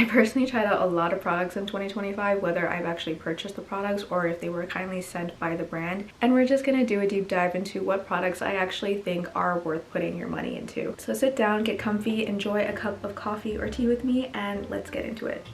I personally tried out a lot of products in 2025, whether I've actually purchased the products or if they were kindly sent by the brand. And we're just gonna do a deep dive into what products I actually think are worth putting your money into. So sit down, get comfy, enjoy a cup of coffee or tea with me, and let's get into it.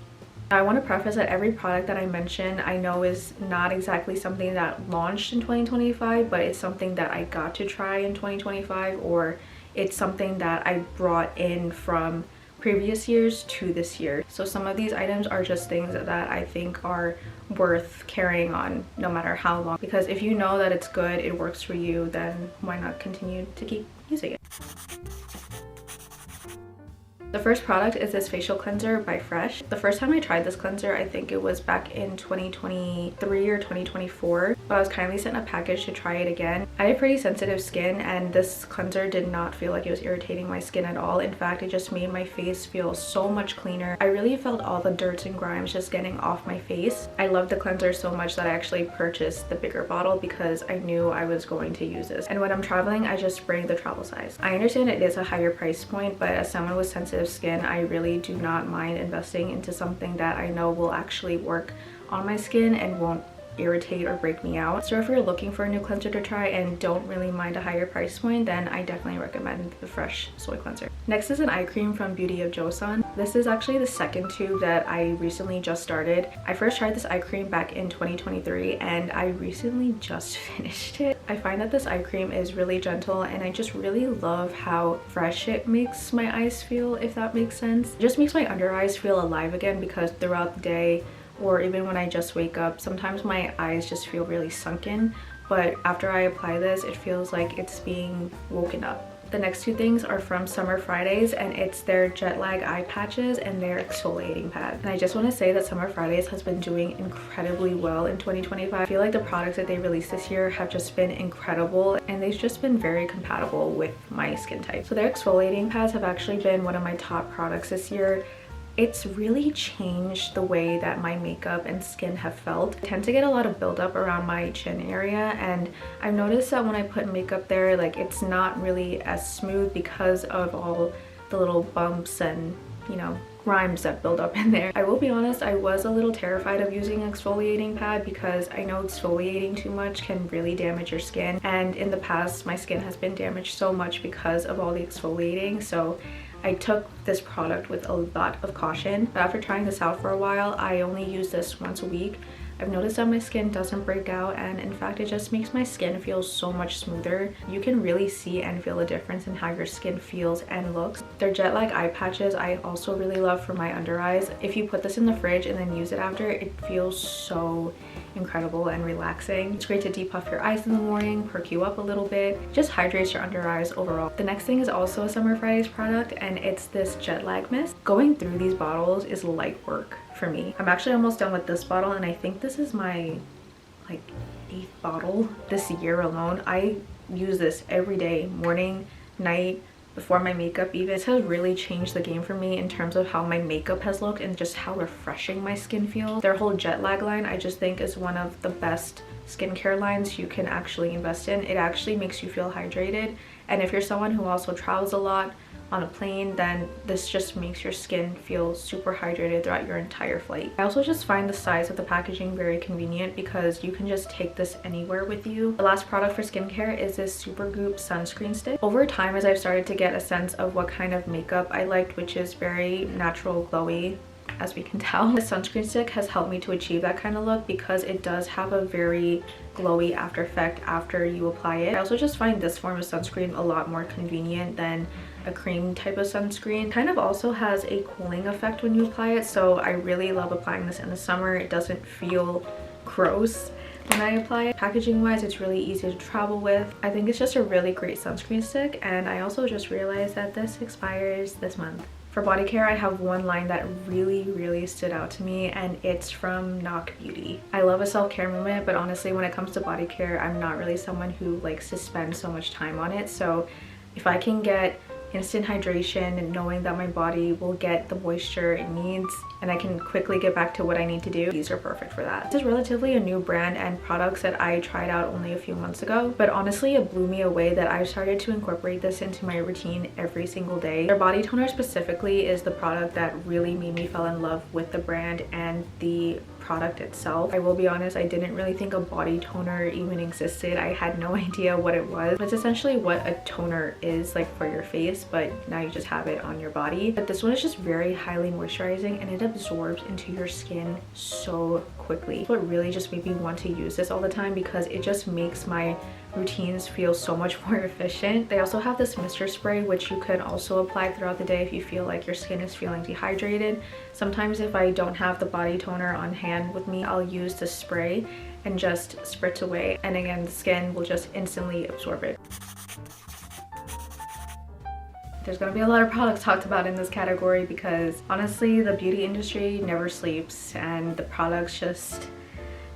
I want to preface that every product that I mention I know is not exactly something that launched in 2025, but it's something that I got to try in 2025, or it's something that I brought in from previous years to this year. So some of these items are just things that I think are worth carrying on no matter how long, because if you know that it's good, it works for you, then why not continue to keep using it? The first product is this facial cleanser by Fresh. The first time I tried this cleanser, I think it was back in 2023 or 2024, but I was kindly sent a package to try it again. I have pretty sensitive skin, and this cleanser did not feel like it was irritating my skin at all. In fact, it just made my face feel so much cleaner. I really felt all the dirt and grimes just getting off my face. I love the cleanser so much that I actually purchased the bigger bottle because I knew I was going to use this. And when I'm traveling, I just bring the travel size. I understand it is a higher price point, but as someone with sensitive skin, I really do not mind investing into something that I know will actually work on my skin and won't irritate or break me out. So if you're looking for a new cleanser to try and don't really mind a higher price point, then I definitely recommend the Fresh Soy Cleanser. Next is an eye cream from Beauty of Joseon. This is actually the second tube that I recently just started. I first tried this eye cream back in 2023 and I recently just finished it. I find that this eye cream is really gentle and I just really love how fresh it makes my eyes feel, if that makes sense. It just makes my under eyes feel alive again, because throughout the day or even when I just wake up, sometimes my eyes just feel really sunken, but after I apply this, it feels like it's being woken up. The next two things are from Summer Fridays, and it's their jet lag eye patches and their exfoliating pad. And I just want to say that Summer Fridays has been doing incredibly well in 2025. I feel like the products that they released this year have just been incredible, and they've just been very compatible with my skin type. So their exfoliating pads have actually been one of my top products this year. It's really changed the way that my makeup and skin have felt. I tend to get a lot of buildup around my chin area, and I've noticed that when I put makeup there, like, it's not really as smooth because of all the little bumps and, you know, grimes that build up in there. I will be honest, I was a little terrified of using an exfoliating pad because I know exfoliating too much can really damage your skin, and in the past my skin has been damaged so much because of all the exfoliating, so I took this product with a lot of caution. But after trying this out for a while, I only use this once a week. I've noticed that my skin doesn't break out, and in fact it just makes my skin feel so much smoother. You can really see and feel a difference in how your skin feels and looks. Their jet lag eye patches I also really love for my under eyes. If you put this in the fridge and then use it after, it feels so incredible and relaxing. It's great to depuff your eyes in the morning, perk you up a little bit, just hydrates your under eyes overall. The next thing is also a Summer Fridays product, and it's this jet lag mist. Going through these bottles is light work for me. I'm actually almost done with this bottle, and I think this is my like 8th bottle this year alone. I use this every day, morning, night, before my makeup even. This has really changed the game for me in terms of how my makeup has looked and just how refreshing my skin feels. Their whole jet lag line I just think is one of the best skincare lines you can actually invest in. It actually makes you feel hydrated, and if you're someone who also travels a lot on a plane, then this just makes your skin feel super hydrated throughout your entire flight. I also just find the size of the packaging very convenient because you can just take this anywhere with you. The last product for skincare is this Supergoop sunscreen stick. Over time, as I've started to get a sense of what kind of makeup I liked, which is very natural, glowy, as we can tell, the sunscreen stick has helped me to achieve that kind of look because it does have a very glowy after effect after you apply it. I also just find this form of sunscreen a lot more convenient than a cream type of sunscreen. It kind of also has a cooling effect when you apply it, so I really love applying this in the summer. It doesn't feel gross when I apply it. Packaging wise, it's really easy to travel with. I think it's just a really great sunscreen stick, and I also just realized that this expires this month. For body care, I have one line that really stood out to me, and it's from Knock Beauty. I love a self-care moment, but honestly, when it comes to body care, I'm not really someone who likes to spend so much time on it. So if I can get instant hydration and knowing that my body will get the moisture it needs and I can quickly get back to what I need to do. These are perfect for that. This is relatively a new brand and products that I tried out only a few months ago, but honestly it blew me away that I started to incorporate this into my routine every single day. Their body toner specifically is the product that really made me fall in love with the brand and the product itself. I will be honest, I didn't really think a body toner even existed. I had no idea what it was. It's essentially what a toner is like for your face, but now you just have it on your body. But this one is just very highly moisturizing and it absorbs into your skin so quickly. What really just made me want to use this all the time because it just makes my routines feel so much more efficient. They also have this mister spray which you could also apply throughout the day if you feel like your skin is feeling dehydrated. Sometimes if I don't have the body toner on hand with me, I'll use the spray and just spritz away, and again the skin will just instantly absorb it. There's gonna be a lot of products talked about in this category because honestly the beauty industry never sleeps and the products just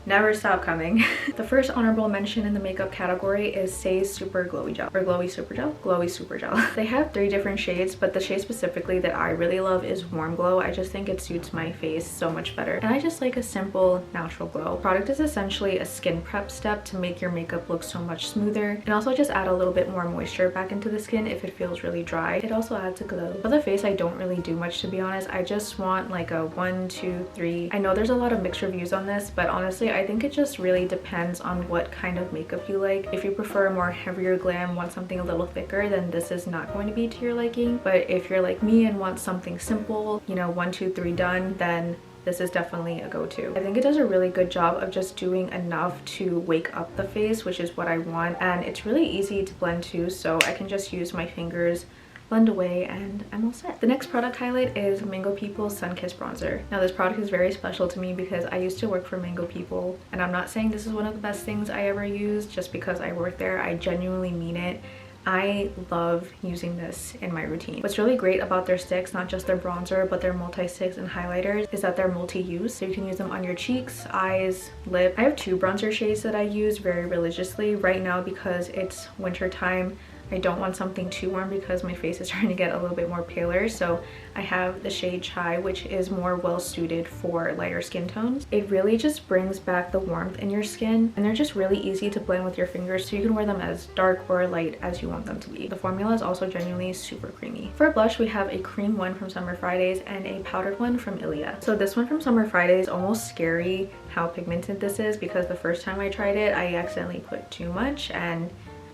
never stop coming. The first honorable mention in the makeup category is Say's Super Glowy Gel, or Glowy Super Gel? Glowy Super Gel. They have 3 different shades, but the shade specifically that I really love is Warm Glow. I just think it suits my face so much better. And I just like a simple, natural glow. The product is essentially a skin prep step to make your makeup look so much smoother, and also just add a little bit more moisture back into the skin if it feels really dry. It also adds a glow. For the face, I don't really do much, to be honest. I just want like a 1, 2, 3. I know there's a lot of mixed reviews on this, but honestly, I think it just really depends on what kind of makeup you like. If you prefer a more heavier glam, want something a little thicker, then this is not going to be to your liking. But if you're like me and want something simple, you know, 1, 2, 3 done, then this is definitely a go-to. I think it does a really good job of just doing enough to wake up the face, which is what I want, and it's really easy to blend too, so I can just use my fingers, blend away, and I'm all set. The next product highlight is Mango People's Sun Kiss Bronzer. Now this product is very special to me because I used to work for Mango People, and I'm not saying this is one of the best things I ever used just because I work there. I genuinely mean it. I love using this in my routine. What's really great about their sticks, not just their bronzer, but their multi-sticks and highlighters, is that they're multi-use. So you can use them on your cheeks, eyes, lip. I have 2 bronzer shades that I use very religiously right now because it's winter time. I don't want something too warm because my face is starting to get a little bit more paler. So I have the shade Chai, which is more well suited for lighter skin tones. It really just brings back the warmth in your skin, and they're just really easy to blend with your fingers, so you can wear them as dark or light as you want them to be. The formula is also genuinely super creamy. For blush, we have a cream one from Summer Fridays and a powdered one from Ilia. So this one from Summer Fridays, almost scary how pigmented this is because the first time I tried it, I accidentally put too much and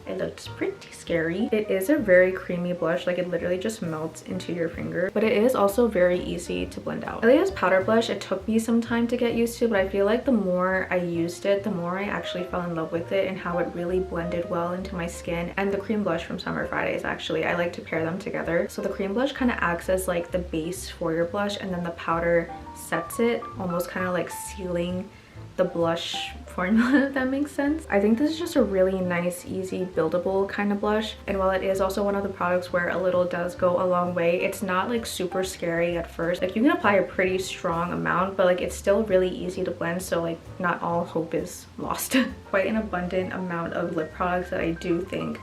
it looks pretty scary. It is a very creamy blush, like it literally just melts into your finger, but it is also very easy to blend out. Ilia's powder blush, it took me some time to get used to, but I feel like the more I used it, the more I actually fell in love with it and how it really blended well into my skin. And the cream blush from Summer Fridays, actually, I like to pair them together. So the cream blush kind of acts as like the base for your blush, and then the powder sets it, almost kind of like sealing the blush formula, if that makes sense. I think this is just a really nice, easy, buildable kind of blush. And while it is also one of the products where a little does go a long way, it's not like super scary at first. Like you can apply a pretty strong amount, but like it's still really easy to blend, so like not all hope is lost. Quite an abundant amount of lip products that I do think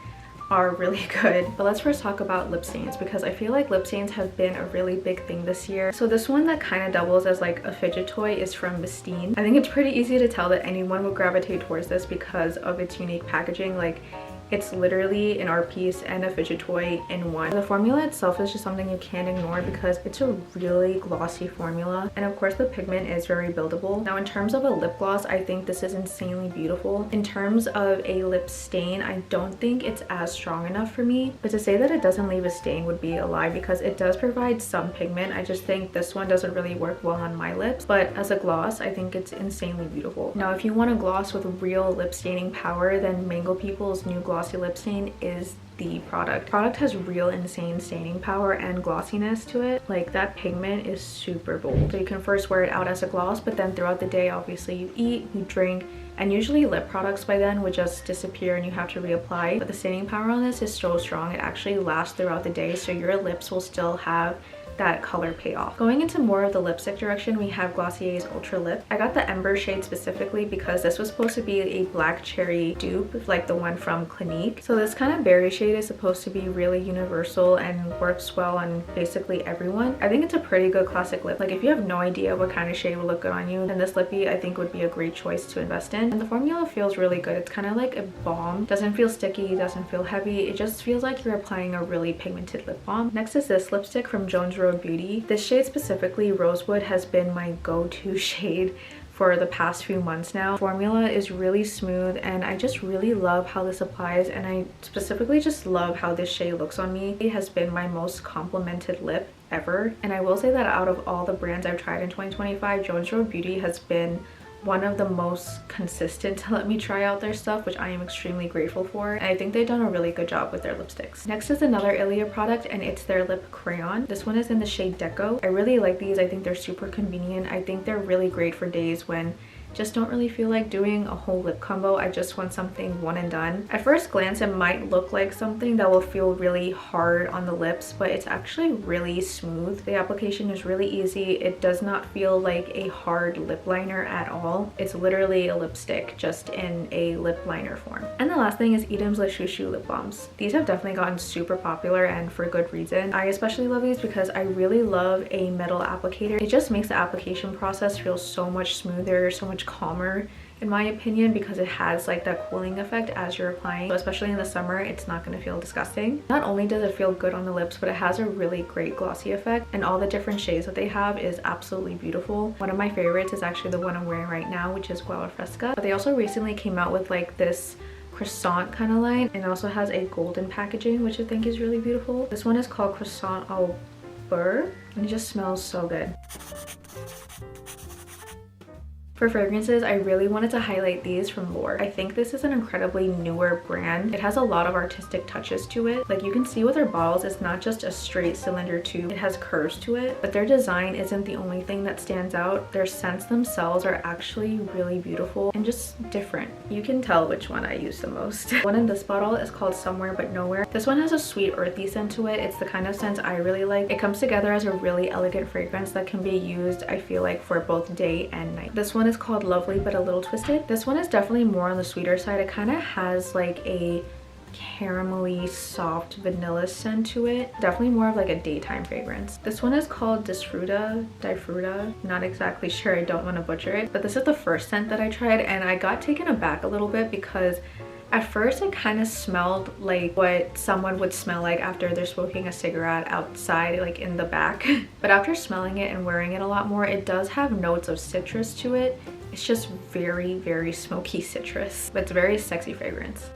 are really good. But let's first talk about lip stains, because I feel like lip stains have been a really big thing this year. So this one that kind of doubles as like a fidget toy is from Miscellaneous. I think it's pretty easy to tell that anyone would gravitate towards this because of its unique packaging. Like it's literally an art piece and a fidget toy in one. The formula itself is just something you can't ignore because it's a really glossy formula, and of course the pigment is very buildable. Now in terms of a lip gloss, I think this is insanely beautiful. In terms of a lip stain, I don't think it's as strong enough for me, but to say that it doesn't leave a stain would be a lie because it does provide some pigment. I just think this one doesn't really work well on my lips, but as a gloss I think it's insanely beautiful. Now if you want a gloss with real lip staining power, then Mango People's new glossy lip stain is the product. The product has real insane staining power and glossiness to it. Like that pigment is super bold. So you can first wear it out as a gloss, but then throughout the day obviously you eat, you drink, and usually lip products by then would just disappear and you have to reapply. But the staining power on this is so strong, it actually lasts throughout the day, so your lips will still have that color pay off. Going into more of the lipstick direction, we have Glossier's Ultra Lip. I got the Ember shade specifically because this was supposed to be a black cherry dupe like the one from Clinique. So this kind of berry shade is supposed to be really universal and works well on basically everyone. I think it's a pretty good classic lip. Like if you have no idea what kind of shade will look good on you, then this lippy I think would be a great choice to invest in. And the formula feels really good. It's kind of like a balm. Doesn't feel sticky, doesn't feel heavy. It just feels like you're applying a really pigmented lip balm. Next is this lipstick from Jones Road Beauty. This shade specifically, Rosewood, has been my go-to shade for the past few months now. Formula is really smooth and I just really love how this applies, and I specifically just love how this shade looks on me. It has been my most complimented lip ever, and I will say that out of all the brands I've tried in 2025, Jones Road Beauty has been one of the most consistent to let me try out their stuff, which I am extremely grateful for. And I think they've done a really good job with their lipsticks. Next is another Ilia product, and it's their lip crayon. This one is in the shade Deco. I really like these. I think they're super convenient. I think they're really great for days when just don't really feel like doing a whole lip combo. I just want something one and done. At first glance, it might look like something that will feel really hard on the lips, but it's actually really smooth. The application is really easy. It does not feel like a hard lip liner at all. It's literally a lipstick just in a lip liner form. And the last thing is Edam's Le Chou Chou lip balms. These have definitely gotten super popular, and for good reason. I especially love these because I really love a metal applicator. It just makes the application process feel so much smoother, so much calmer in my opinion, because it has like that cooling effect as you're applying. So especially in the summer, it's not going to feel disgusting. Not only does it feel good on the lips, but it has a really great glossy effect, and all the different shades that they have is absolutely beautiful. One of my favorites is actually the one I'm wearing right now, which is Guava Fresca. But they also recently came out with like this croissant kind of line, and it also has a golden packaging, which I think is really beautiful. This one is called Croissant au Beurre, and it just smells so good. For fragrances, I really wanted to highlight these from Lore. I think this is an incredibly newer brand. It has a lot of artistic touches to it. Like you can see with their bottles, it's not just a straight cylinder tube. It has curves to it, but their design isn't the only thing that stands out. Their scents themselves are actually really beautiful and just different. You can tell which one I use the most. One in this bottle is called Somewhere But Nowhere. This one has a sweet earthy scent to it. It's the kind of scent I really like. It comes together as a really elegant fragrance that can be used, I feel like, for both day and night. This one is called Lovely But a Little Twisted. This one is definitely more on the sweeter side. It kind of has like a caramelly soft vanilla scent to it. Definitely more of like a daytime fragrance. This one is called Difruta. Not exactly sure, I don't want to butcher it, but this is the first scent that I tried, and I got taken aback a little bit because at first it kind of smelled like what someone would smell like after they're smoking a cigarette outside, like in the back. But after smelling it and wearing it a lot more, it does have notes of citrus to it. It's just very, very smoky citrus, but it's a very sexy fragrance.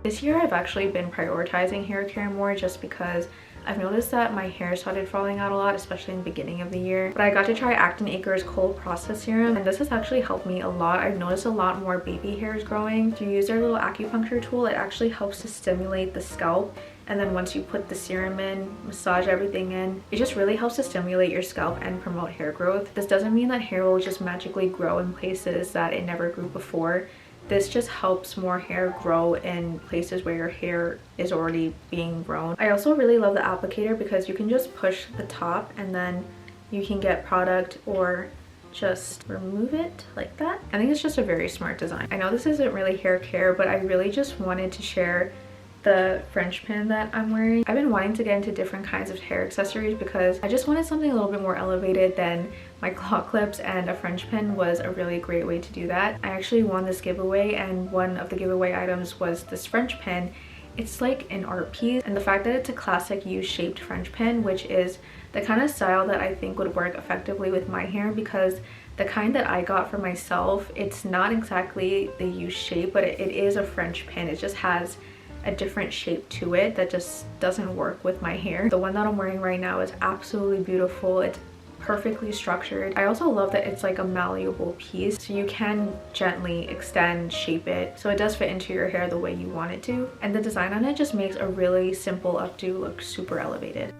This year I've actually been prioritizing hair care more just because I've noticed that my hair started falling out a lot, especially in the beginning of the year. But I got to try Acton Acres Cold Process Serum, and this has actually helped me a lot. I've noticed a lot more baby hairs growing. If you use their little acupuncture tool, it actually helps to stimulate the scalp. And then once you put the serum in, massage everything in, it just really helps to stimulate your scalp and promote hair growth. This doesn't mean that hair will just magically grow in places that it never grew before. This just helps more hair grow in places where your hair is already being grown. I also really love the applicator because you can just push the top and then you can get product or just remove it like that. I think it's just a very smart design. I know this isn't really hair care, but I really just wanted to share the French pin that I'm wearing. I've been wanting to get into different kinds of hair accessories because I just wanted something a little bit more elevated than my claw clips, and a French pin was a really great way to do that. I actually won this giveaway, and one of the giveaway items was this French pin. It's like an art piece, and the fact that it's a classic U-shaped French pin, which is the kind of style that I think would work effectively with my hair, because the kind that I got for myself, it's not exactly the U shape, but it is a French pin. It just has a different shape to it that just doesn't work with my hair. The one that I'm wearing right now is absolutely beautiful. It's perfectly structured. I also love that it's like a malleable piece, so you can gently extend, shape it, so it does fit into your hair the way you want it to. And the design on it just makes a really simple updo look super elevated.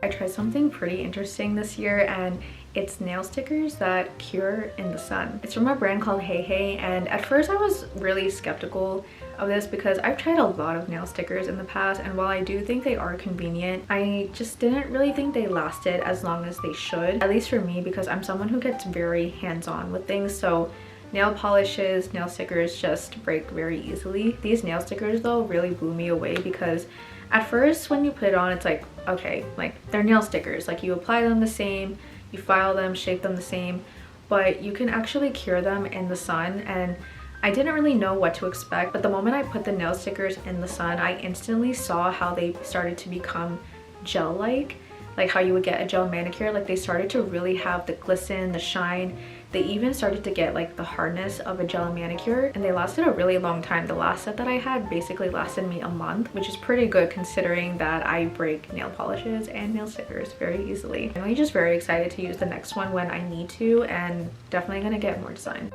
I tried something pretty interesting this year, and it's nail stickers that cure in the sun. It's from a brand called Hey Hey, and at first I was really skeptical of this because I've tried a lot of nail stickers in the past, and while I do think they are convenient, I just didn't really think they lasted as long as they should, at least for me, because I'm someone who gets very hands-on with things. So nail polishes, nail stickers just break very easily. These nail stickers though really blew me away because at first when you put it on, it's like, okay, like they're nail stickers, like you apply them the same, you file them, shape them the same, but you can actually cure them in the sun. And I didn't really know what to expect, but the moment I put the nail stickers in the sun, I instantly saw how they started to become gel-like how you would get a gel manicure. Like they started to really have the glisten, the shine. They even started to get like the hardness of a gel manicure, and they lasted a really long time. The last set that I had basically lasted me a month, which is pretty good considering that I break nail polishes and nail stickers very easily. I'm really just very excited to use the next one when I need to, and definitely gonna get more design.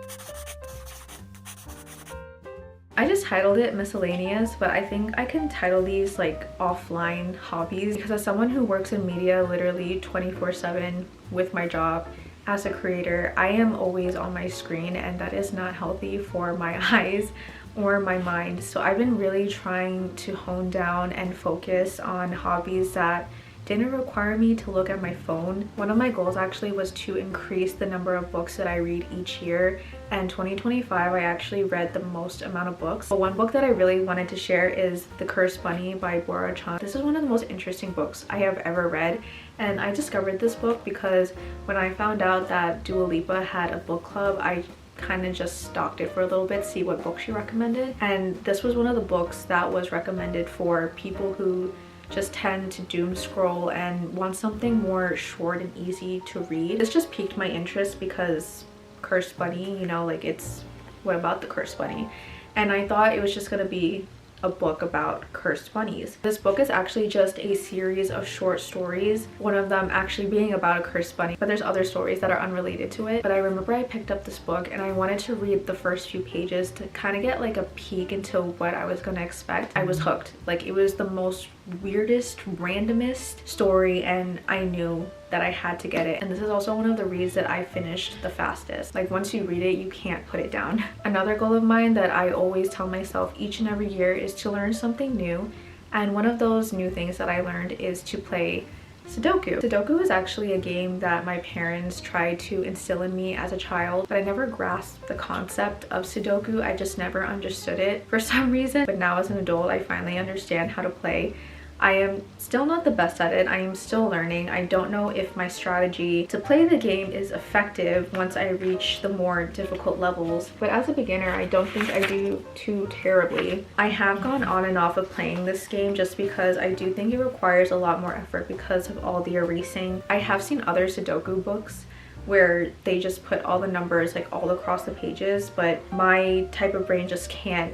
I just titled it Miscellaneous, but I think I can title these like offline hobbies, because as someone who works in media literally 24/7 with my job as a creator, I am always on my screen, and that is not healthy for my eyes or my mind. So I've been really trying to hone down and focus on hobbies that didn't require me to look at my phone. One of my goals actually was to increase the number of books that I read each year, and 2025 I actually read the most amount of books. But one book that I really wanted to share is The Cursed Bunny by Bora Chan. This is one of the most interesting books I have ever read, and I discovered this book because when I found out that Dua Lipa had a book club, I kind of just stalked it for a little bit, see what book she recommended, and this was one of the books that was recommended for people who just tend to doom scroll and want something more short and easy to read. This just piqued my interest because Cursed Bunny, you know, like it's what about the Cursed Bunny? And I thought it was just gonna be a book about cursed bunnies. This book is actually just a series of short stories, one of them actually being about a cursed bunny, but there's other stories that are unrelated to it. But I remember I picked up this book and I wanted to read the first few pages to kind of get like a peek into what I was gonna expect. I was hooked. Like it was the most weirdest, randomest story, and I knew that I had to get it. And this is also one of the reads that I finished the fastest. Like once you read it, you can't put it down. Another goal of mine that I always tell myself each and every year is to learn something new. And one of those new things that I learned is to play Sudoku. Sudoku is actually a game that my parents tried to instill in me as a child, but I never grasped the concept of Sudoku. I just never understood it for some reason. But now as an adult, I finally understand how to play. I am still not the best at it. I am still learning. I don't know if my strategy to play the game is effective once I reach the more difficult levels, but as a beginner, I don't think I do too terribly. I have gone on and off of playing this game just because I do think it requires a lot more effort because of all the erasing. I have seen other Sudoku books where they just put all the numbers like all across the pages, but my type of brain just can't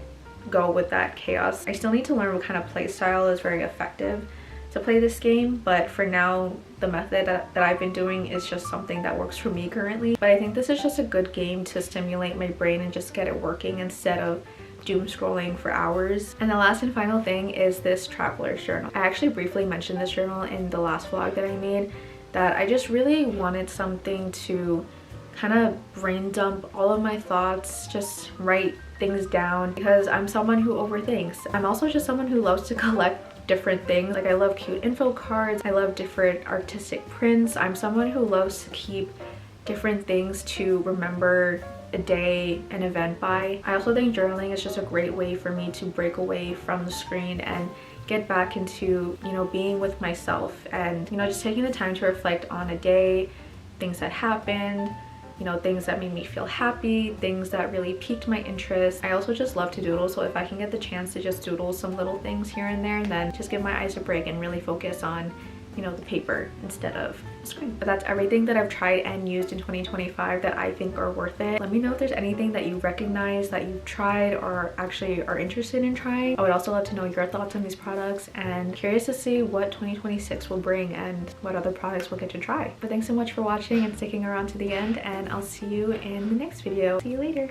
go with that chaos. I still need to learn what kind of play style is very effective to play this game, but for now the method that I've been doing is just something that works for me currently. But I think this is just a good game to stimulate my brain and just get it working instead of doom scrolling for hours. And the last and final thing is this traveler's journal. I actually briefly mentioned this journal in the last vlog that I made, that I just really wanted something to kind of brain dump all of my thoughts, just write things down, because I'm someone who overthinks. I'm also just someone who loves to collect different things. Like I love cute info cards, I love different artistic prints. I'm someone who loves to keep different things to remember a day, an event by. I also think journaling is just a great way for me to break away from the screen and get back into, you know, being with myself and, you know, just taking the time to reflect on a day, things that happened, you know, things that made me feel happy, things that really piqued my interest. I also just love to doodle, so if I can get the chance to just doodle some little things here and there, then just give my eyes a break and really focus on, you know, the paper instead of the screen. But that's everything that I've tried and used in 2025 that I think are worth it. Let me know if there's anything that you recognize that you've tried or actually are interested in trying. I would also love to know your thoughts on these products, and curious to see what 2026 will bring and what other products we'll get to try. But thanks so much for watching and sticking around to the end, and I'll see you in the next video. See you later.